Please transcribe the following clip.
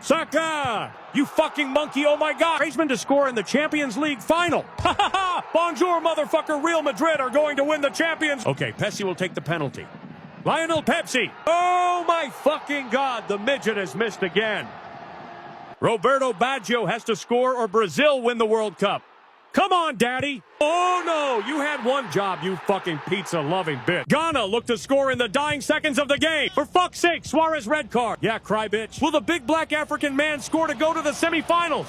Saka! You fucking monkey, oh my god! Griezmann to score in the Champions League final. Ha ha ha! Bonjour, motherfucker, Real Madrid are going to win the Champions. Okay, Pessi will take the penalty. Lionel Pepsi. Oh my fucking god, the midget has missed again. Roberto Baggio has to score or Brazil win the World Cup. Come on, daddy. Oh no, you had one job, you fucking pizza-loving bitch. Ghana looked to score in the dying seconds of the game. For fuck's sake, Suarez red card. Yeah, cry bitch. Will the big black African man score to go to the semifinals?